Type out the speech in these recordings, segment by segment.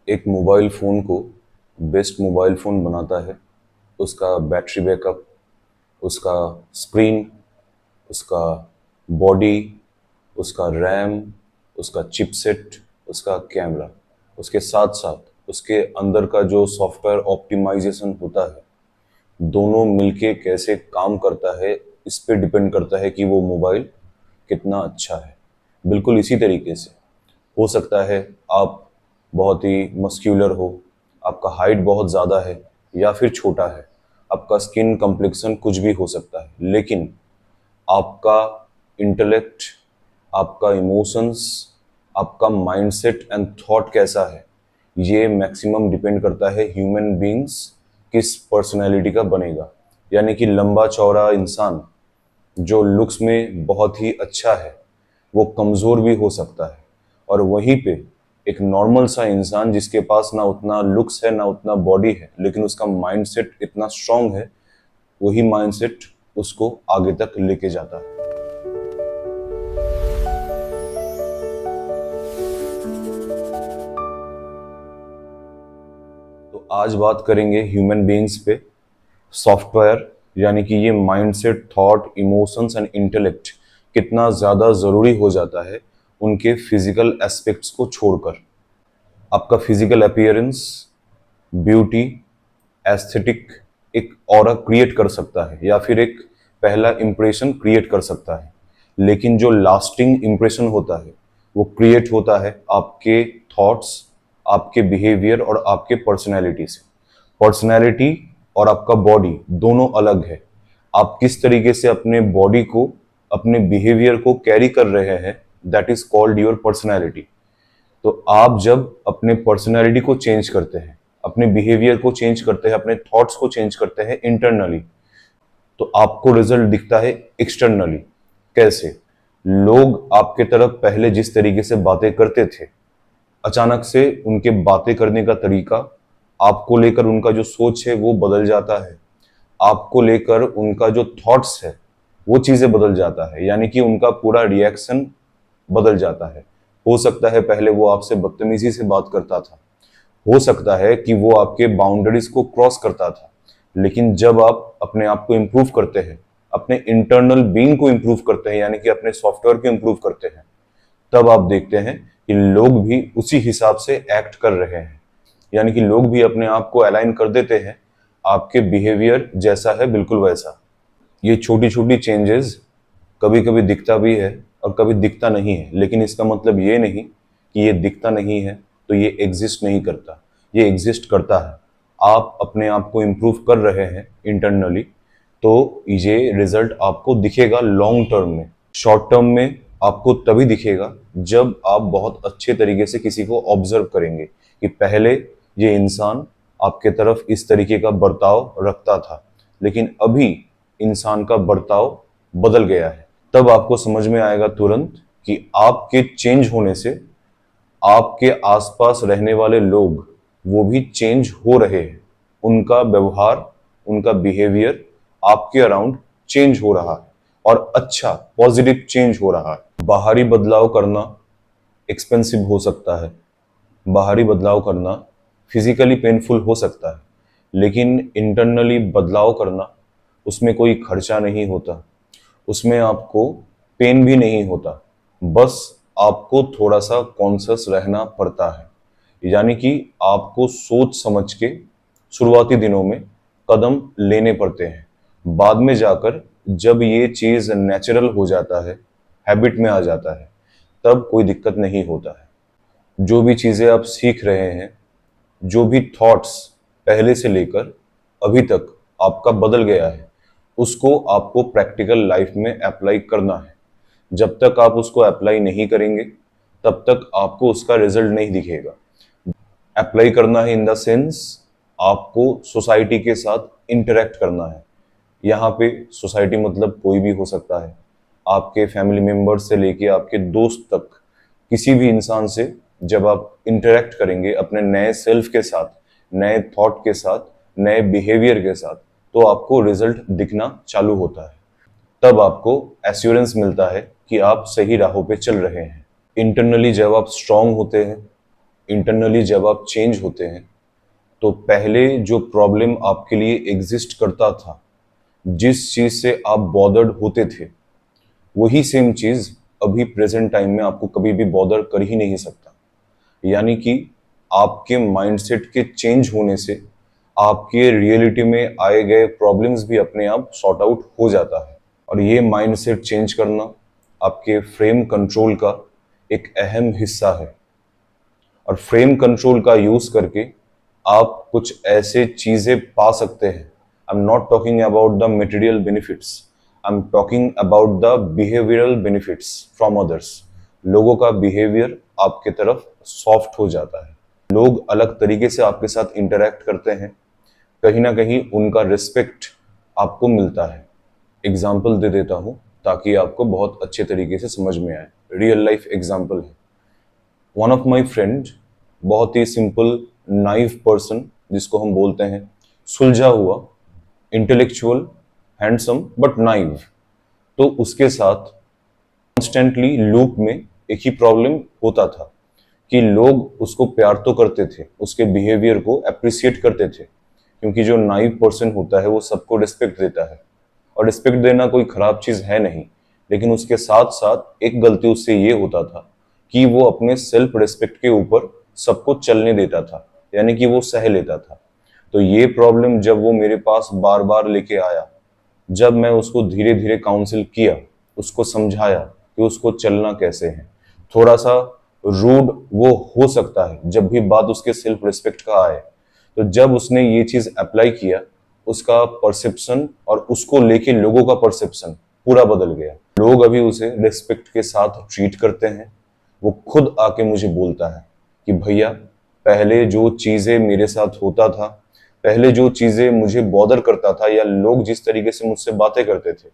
एक mobile phone को best mobile phone बनाता है उसका बैटरी बैकअप, उसका स्क्रीन, उसका बॉडी, उसका रैम, उसका चिपसेट, उसका कैमरा। उसके साथ साथ उसके अंदर का जो सॉफ्टवेयर ऑप्टिमाइजेशन होता है, दोनों मिलके कैसे काम करता है, इस पे डिपेंड करता है कि वो मोबाइल कितना अच्छा है। बिल्कुल इसी तरीके से हो सकता है आप बहुत ही मस्क्यूलर हो, आपका हाइट बहुत ज़्यादा है या फिर छोटा है, आपका स्किन कम्प्लेक्शन कुछ भी हो सकता है, लेकिन आपका इंटेलेक्ट, आपका इमोशंस, आपका माइंडसेट एंड थॉट कैसा है, ये मैक्सिमम डिपेंड करता है ह्यूमन बीइंग्स किस पर्सनैलिटी का बनेगा। यानी कि लंबा चौड़ा इंसान जो लुक्स में बहुत ही अच्छा है, वो कमज़ोर भी हो सकता है। और वहीं पे एक नॉर्मल सा इंसान जिसके पास ना उतना लुक्स है ना उतना बॉडी है, लेकिन उसका माइंडसेट इतना स्ट्रांग है, वही माइंडसेट उसको आगे तक लेके जाता है। तो आज बात करेंगे ह्यूमन बीइंग्स पे सॉफ्टवेयर, यानी कि ये mindset, thought, emotions and intellect कितना ज़्यादा ज़रूरी हो जाता है उनके फिजिकल एस्पेक्ट्स को छोड़कर। आपका फिजिकल अपीयरेंस, ब्यूटी, एस्थेटिक एक ऑरा क्रिएट कर सकता है या फिर एक पहला इंप्रेशन क्रिएट कर सकता है, लेकिन जो लास्टिंग इंप्रेशन होता है वो क्रिएट होता है आपके थॉट्स, आपके बिहेवियर और आपके पर्सनैलिटी से। पर्सनैलिटी और आपका बॉडी दोनों अलग है। आप किस तरीके से अपने बॉडी को, अपने बिहेवियर को कैरी कर रहे हैं, that is called your personality. तो आप जब अपने पर्सनैलिटी को चेंज करते हैं, अपने बिहेवियर को चेंज करते हैं, अपने थॉट्स को चेंज करते हैं इंटरनली, तो आपको रिजल्ट दिखता है एक्सटर्नली। कैसे? लोग आपके तरफ पहले जिस तरीके से बातें करते थे, अचानक से उनके बातें करने का तरीका, आपको लेकर उनका जो सोच है वो बदल जाता है। आपको लेकर उनका जो थॉट्स है वो चीजें बदल जाता है, यानी कि उनका पूरा रिएक्शन बदल जाता है। हो सकता है पहले वो आपसे बदतमीजी से बात करता था, हो सकता है कि वो आपके बाउंड्रीज को क्रॉस करता था, लेकिन जब आप अपने आप को इम्प्रूव करते हैं, अपने इंटरनल बीइंग को इम्प्रूव करते हैं, यानी कि अपने सॉफ्टवेयर को इम्प्रूव करते हैं, तब आप देखते हैं कि लोग भी उसी हिसाब से एक्ट कर रहे हैं। यानी कि लोग भी अपने आप को अलाइन कर देते हैं, आपके बिहेवियर जैसा है बिल्कुल वैसा। ये छोटी छोटी चेंजेस कभी कभी दिखता भी है और कभी दिखता नहीं है, लेकिन इसका मतलब ये नहीं कि ये दिखता नहीं है तो ये एग्जिस्ट नहीं करता। ये एग्जिस्ट करता है। आप अपने आप को इम्प्रूव कर रहे हैं इंटरनली, तो ये रिजल्ट आपको दिखेगा लॉन्ग टर्म में। शॉर्ट टर्म में आपको तभी दिखेगा जब आप बहुत अच्छे तरीके से किसी को ऑब्जर्व करेंगे कि पहले ये इंसान आपके तरफ इस तरीके का बर्ताव रखता था, लेकिन अभी इंसान का बर्ताव बदल गया है। तब आपको समझ में आएगा तुरंत कि आपके चेंज होने से आपके आसपास रहने वाले लोग वो भी चेंज हो रहे हैं। उनका व्यवहार, उनका बिहेवियर आपके अराउंड चेंज हो रहा है और अच्छा पॉजिटिव चेंज हो रहा है। बाहरी बदलाव करना एक्सपेंसिव हो सकता है, बाहरी बदलाव करना फिजिकली पेनफुल हो सकता है, लेकिन इंटरनली बदलाव करना, उसमें कोई खर्चा नहीं होता, उसमें आपको पेन भी नहीं होता। बस आपको थोड़ा सा कॉन्शियस रहना पड़ता है, यानी कि आपको सोच समझ के शुरुआती दिनों में कदम लेने पड़ते हैं। बाद में जाकर जब ये चीज़ नेचुरल हो जाता है, हैबिट में आ जाता है, तब कोई दिक्कत नहीं होता है। जो भी चीज़ें आप सीख रहे हैं, जो भी थॉट्स पहले से लेकर अभी तक आपका बदल गया है, उसको आपको प्रैक्टिकल लाइफ में अप्लाई करना है। जब तक आप उसको अप्लाई नहीं करेंगे, तब तक आपको उसका रिजल्ट नहीं दिखेगा। अप्लाई करना है इन द सेंस, आपको सोसाइटी के साथ इंटरेक्ट करना है। यहाँ पे सोसाइटी मतलब कोई भी हो सकता है, आपके फैमिली मेंबर से लेके आपके दोस्त तक, किसी भी इंसान से जब आप इंटरेक्ट करेंगे अपने नए सेल्फ के साथ, नए थॉट के साथ, नए बिहेवियर के साथ, तो आपको रिजल्ट दिखना चालू होता है। तब आपको एश्योरेंस मिलता है कि आप सही राहों पे चल रहे हैं। इंटरनली जब आप स्ट्रांग होते हैं, इंटरनली जब आप चेंज होते हैं तो पहले जो प्रॉब्लम आपके लिए एग्जिस्ट करता था, जिस चीज से आप बॉदर्ड होते थे, वही सेम चीज अभी प्रेजेंट टाइम में आपको कभी भी बॉदर कर ही नहीं सकता। यानी कि आपके माइंडसेट के चेंज होने से आपके रियलिटी में आए गए प्रॉब्लम्स भी अपने आप सॉर्ट आउट हो जाता है। और ये माइंडसेट चेंज करना आपके फ्रेम कंट्रोल का एक अहम हिस्सा है। और फ्रेम कंट्रोल का यूज करके आप कुछ ऐसे चीजें पा सकते हैं। I am not talking about the material benefits, I am talking about the behavioural benefits from others. लोगों का बिहेवियर आपके तरफ सॉफ्ट हो जाता है, लोग अलग तरीके से आपके साथ इंटरेक्ट करते हैं, कहीं ना कहीं उनका रिस्पेक्ट आपको मिलता है। एग्जाम्पल दे देता हूं ताकि आपको बहुत अच्छे तरीके से समझ में आए। रियल लाइफ एग्जाम्पल है। वन ऑफ माई फ्रेंड, बहुत ही सिंपल नाइव पर्सन, जिसको हम बोलते हैं सुलझा हुआ, इंटेलेक्चुअल, हैंडसम बट नाइव। तो उसके साथ कॉन्स्टेंटली लूप में एक ही प्रॉब्लम होता था कि लोग उसको प्यार तो करते थे, उसके बिहेवियर को अप्रिसिएट करते थे, क्योंकि जो नाइव पर्सन होता है वो सबको रिस्पेक्ट देता है। और रिस्पेक्ट देना कोई खराब चीज है नहीं, लेकिन उसके साथ साथ एक गलती उससे ये होता था कि वो अपने सेल्फ रिस्पेक्ट के ऊपर सबको चलने देता था, यानी कि वो सह लेता था। तो ये प्रॉब्लम जब वो मेरे पास बार बार लेके आया, जब मैं उसको धीरे धीरे काउंसिल किया, उसको समझाया कि उसको चलना कैसे है, थोड़ा सा रूड वो हो सकता है जब भी बात उसके सेल्फ रिस्पेक्ट का आए, तो जब उसने ये चीज अप्लाई किया, उसका परसेप्शन और उसको लेके लोगों का परसेप्शन पूरा बदल गया। लोग अभी उसे रिस्पेक्ट के साथ ट्रीट करते हैं। वो खुद आके मुझे बोलता है कि भैया, पहले जो चीजें मेरे साथ होता था, पहले जो चीजें मुझे बॉदर करता था, या लोग जिस तरीके से मुझसे बातें करते थे,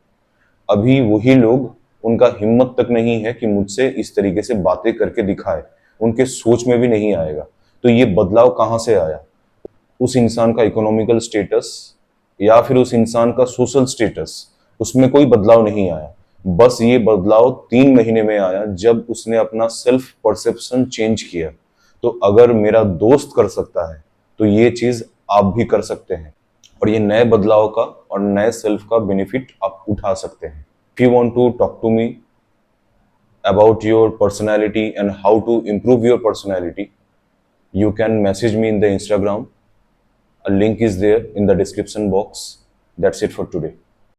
अभी वही लोग, उनका हिम्मत तक नहीं है कि मुझसे इस तरीके से बातें करके दिखाए, उनके सोच में भी नहीं आएगा। तो ये बदलाव कहाँ से आया? उस इंसान का इकोनॉमिकल स्टेटस या फिर उस इंसान का सोशल स्टेटस, उसमें कोई बदलाव नहीं आया। बस ये बदलाव 3 महीने में आया जब उसने अपना सेल्फ परसेप्शन चेंज किया। तो अगर मेरा दोस्त कर सकता है तो ये चीज आप भी कर सकते हैं, और ये नए बदलाव का और नए सेल्फ का बेनिफिट आप उठा सकते हैं। If you want to talk to me about your personality and how to improve your personality, you can message me in the Instagram. A link is there in the description box. That's it for today.